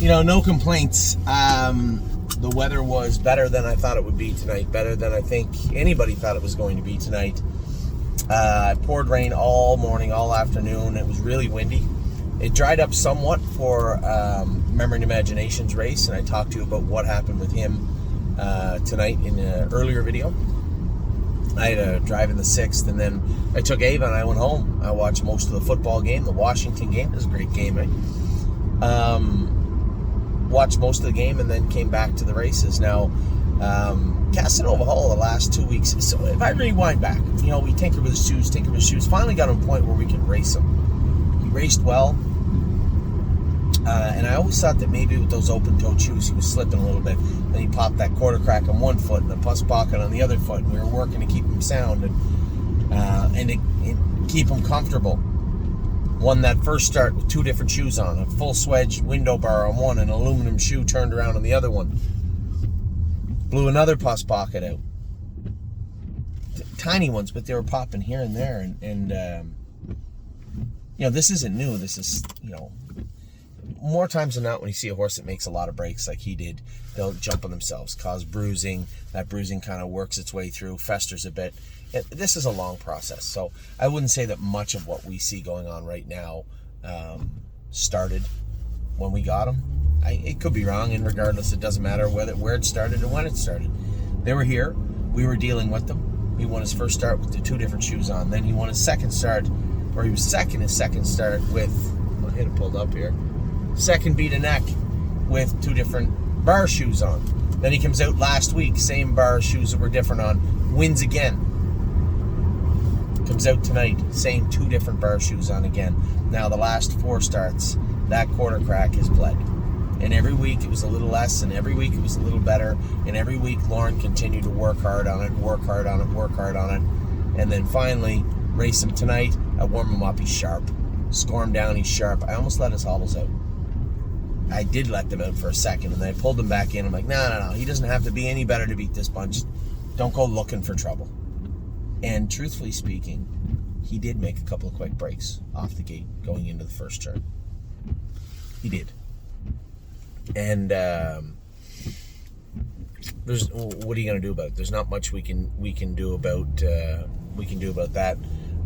No complaints. The weather was better than I thought it would be tonight, better than I think anybody thought it was going to be tonight. It poured rain all morning, all afternoon. It was really windy. It dried up somewhat for Memory and Imagination's race, and I talked to you about what happened with him tonight in an earlier video. I had a drive in the 6th, and then I took Ava and I went home. I watched most of the football game, the Washington game. It was a great game, watched most of the game and then came back to the races. Now, Casanova Hall the last 2 weeks, so if I rewind back, we tinkered with his shoes, finally got to a point where we could race him. He raced well, and I always thought that maybe with those open-toed shoes he was slipping a little bit. Then he popped that quarter crack on one foot and the puss pocket on the other foot, and we were working to keep him sound and to keep him comfortable. Won that first start with 2 different shoes on, a full swedge window bar on one and an aluminum shoe turned around on the other one. Blew another puss pocket out. Tiny ones, but they were popping here and there. And this isn't new. This is, more times than not when you see a horse that makes a lot of breaks like he did, they'll jump on themselves, cause bruising. That bruising kind of works its way through, festers a bit. This is a long process, so I wouldn't say that much of what we see going on right now started when we got him. It could be wrong, and regardless, it doesn't matter where it started and when it started. They were here. We were dealing with them. He won his first start with the 2 different shoes on. Then he won his second start, or he was his second start with, I had it pulled up here, second beat a neck with 2 different bar shoes on. Then he comes out last week, same bar shoes that were different on, wins again. Comes out tonight, same 2 different bar shoes on again. Now the last 4 starts, that quarter crack is bled. And every week it was a little less, and every week it was a little better, and every week Lauren continued to work hard on it. And then finally, race him tonight. I warm him up, he's sharp. Score him down, he's sharp. I almost let his hobbles out. I did let them out for a second, and then I pulled them back in. I'm like, no, he doesn't have to be any better to beat this bunch. Don't go looking for trouble. And truthfully speaking, he did make a couple of quick breaks off the gate going into the first turn. He did. And what are you going to do about it? There's not much we can do about that.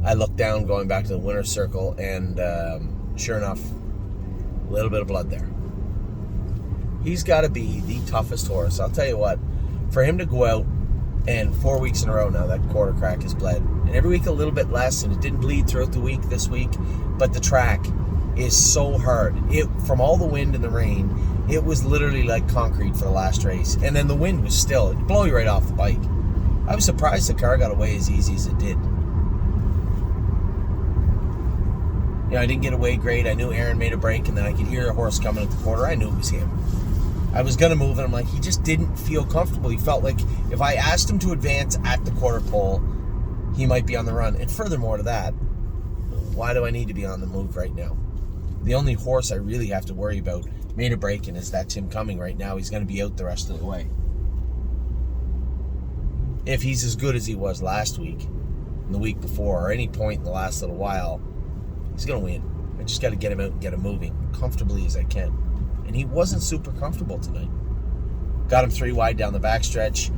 I looked down going back to the winner's circle, and sure enough, a little bit of blood there. He's got to be the toughest horse. I'll tell you what, for him to go out and 4 weeks in a row now, that quarter crack is bled. And every week a little bit less, and it didn't bleed throughout the week this week. But the track is so hard. From all the wind and the rain, it was literally like concrete for the last race. And then the wind was still, it'd blow you right off the bike. I was surprised the car got away as easy as it did. I didn't get away great. I knew Aaron made a break, and then I could hear a horse coming at the quarter. I knew it was him. I was going to move, and I'm like, he just didn't feel comfortable. He felt like if I asked him to advance at the quarter pole, he might be on the run. And furthermore to that, why do I need to be on the move right now? The only horse I really have to worry about made a break, and that's him coming right now. He's going to be out the rest of the way. If he's as good as he was last week, and the week before, or any point in the last little while, he's going to win. I just got to get him out and get him moving comfortably as I can. And he wasn't super comfortable tonight. Got him 3 wide down the backstretch,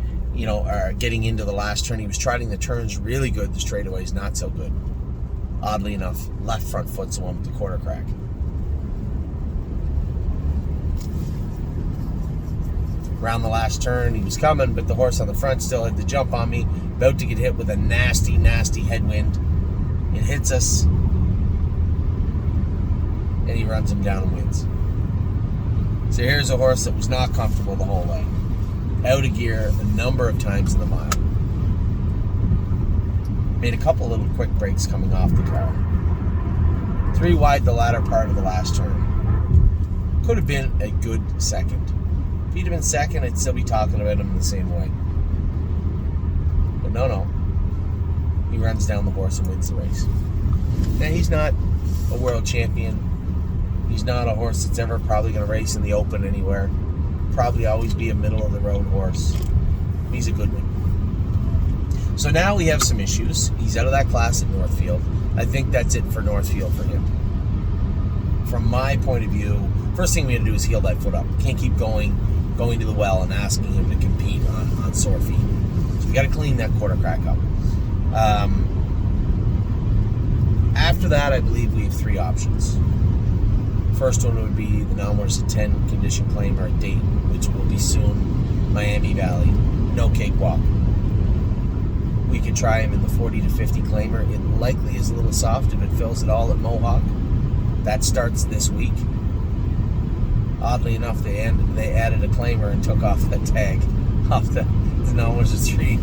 getting into the last turn. He was trotting the turns really good. The straightaways not so good. Oddly enough, left front foot's the one with the quarter crack. Around the last turn, he was coming, but the horse on the front still had the jump on me. About to get hit with a nasty, nasty headwind. It hits us, and he runs him down and wins. So here's a horse that was not comfortable the whole way. Out of gear a number of times in the mile. Made a couple little quick breaks coming off the car. 3 wide the latter part of the last turn. Could have been a good second. If he'd have been second, I'd still be talking about him the same way. But no. He runs down the horse and wins the race. Now, he's not a world champion. He's not a horse that's ever probably going to race in the open anywhere. Probably always be a middle-of-the-road horse. He's a good one. So now we have some issues. He's out of that class at Northfield. I think that's it for Northfield for him. from my point of view, first thing we got to do is heal that foot up. Can't keep going to the well and asking him to compete on sore feet. So we got to clean that quarter crack up. After that, I believe we have 3 options. First one would be the Nominals at 10 condition claimer at Dayton, which will be soon Miami Valley. No cakewalk. We could try him in the 40 to 50 claimer. It likely is a little soft if it fills it all at Mohawk. That starts this week. Oddly enough, they added a claimer and took off the tag off the Nominals at 3.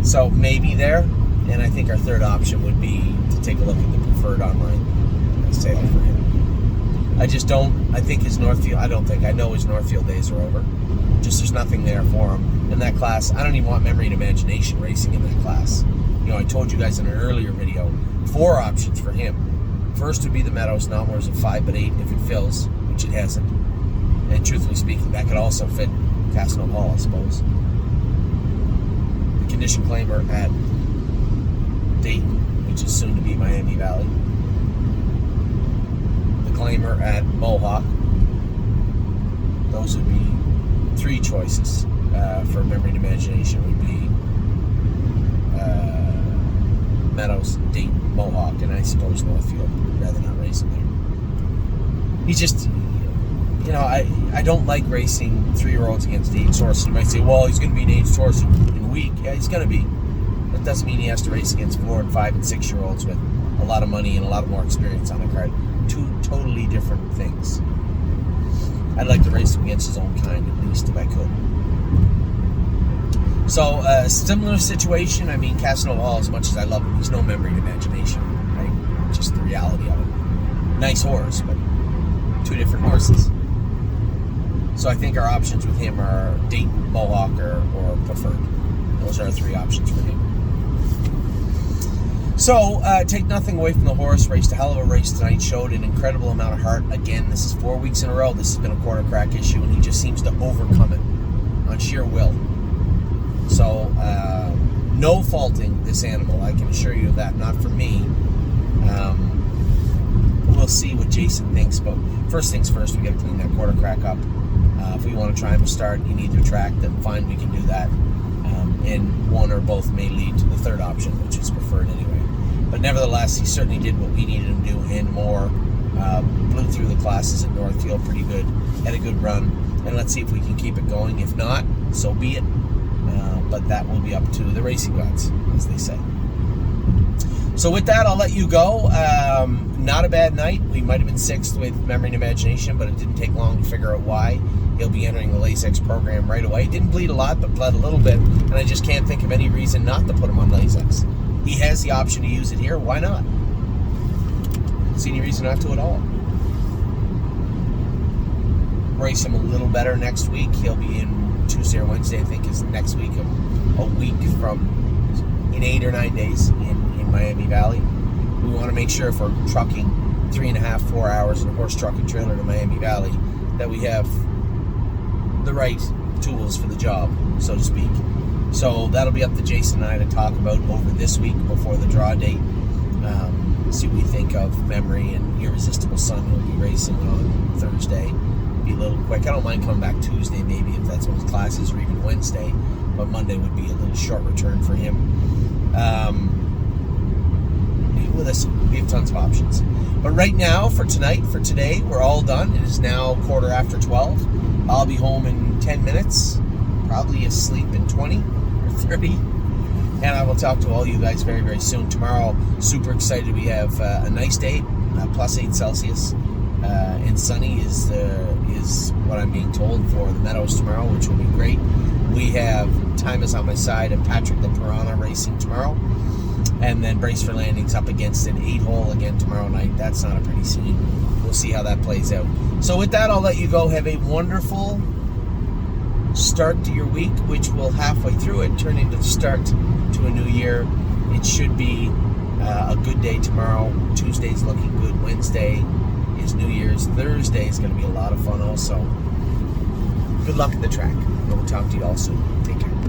So maybe there, and I think our third option would be to take a look at the preferred online sale for him. I know his Northfield days are over. Just there's nothing there for him in that class. I don't even want memory and imagination racing in that class. I told you guys in an earlier video, 4 options for him. First would be the Meadows Nominals at 5 but 8 if it fills, which it hasn't. And truthfully speaking, that could also fit Casanova Hall, I suppose. The condition claimer at Dayton, which is soon to be Miami Valley. The claimer at Mohawk. Those would be 3 choices for memory and imagination. Would be Meadows, Dayton, Mohawk, and I suppose Northfield. Rather not racing there. He just, I don't like racing 3-year-olds against age horses. You might say, well, he's going to be an age horse in a week. Yeah, he's going to be. That doesn't mean he has to race against 4 and 5 and 6-year-olds with a lot of money and a lot more experience on the card. 2 totally different things. I'd like to race him against his own kind, at least, if I could. So, similar situation. I mean, Casanova Hall, as much as I love him, he's no memory and imagination, right? Just the reality of it. Nice horse, but 2 different horses. So I think our options with him are Dayton, Mohawk, or preferred. Those are our 3 options for him. So, take nothing away from the horse. Raced a hell of a race tonight. Showed an incredible amount of heart. Again, this is 4 weeks in a row. This has been a quarter crack issue, and he just seems to overcome it on sheer will. So, no faulting this animal. I can assure you of that. Not for me. We'll see what Jason thinks, but first things first, we got to clean that quarter crack up. If we want to try him to start in either track, then fine, we can do that. And one or both may lead to the third option, which is preferred anyway. But nevertheless, he certainly did what we needed him to do and more. Blew through the classes at Northfield pretty good. Had a good run. And let's see if we can keep it going. If not, so be it. But that will be up to the racing gods, as they say. So with that, I'll let you go. Not a bad night. We might have been 6th with memory and imagination, but it didn't take long to figure out why. He'll be entering the Lasix program right away. Didn't bleed a lot, but bled a little bit, and I just can't think of any reason not to put him on Lasix. He has the option to use it here. Why not? Don't see any reason not to at all. Race him a little better next week. He'll be in Tuesday or Wednesday, I think, is next week, a week from in 8 or 9 days in Miami Valley. We want to make sure if we're trucking 3.5, 4 hours in a horse truck and trailer to Miami Valley, that we have the right tools for the job, so to speak. So that'll be up to Jason and I to talk about over this week before the draw date. See what we think of Memory and Irresistible Sun. We'll be racing on Thursday. Be a little quick. I don't mind coming back Tuesday maybe if that's when his class is, or even Wednesday, but Monday would be a little short return for him. Listen, we have tons of options. But right now, for today, we're all done. It is now 12:15. I'll be home in 10 minutes, probably asleep in 20 or 30. And I will talk to all you guys very, very soon. Tomorrow, super excited. We have a nice day, +8 Celsius. And sunny is what I'm being told for the Meadows tomorrow, which will be great. We have Time Is On My Side and Patrick the Piranha racing tomorrow. And then Brace for Landings up against an 8-hole again tomorrow night. That's not a pretty scene. We'll see how that plays out. So with that, I'll let you go. Have a wonderful start to your week, which will halfway through it turn into the start to a new year. It should be a good day tomorrow. Tuesday's looking good. Wednesday is New Year's. Thursday is going to be a lot of fun also. Good luck at the track. We'll talk to you all soon.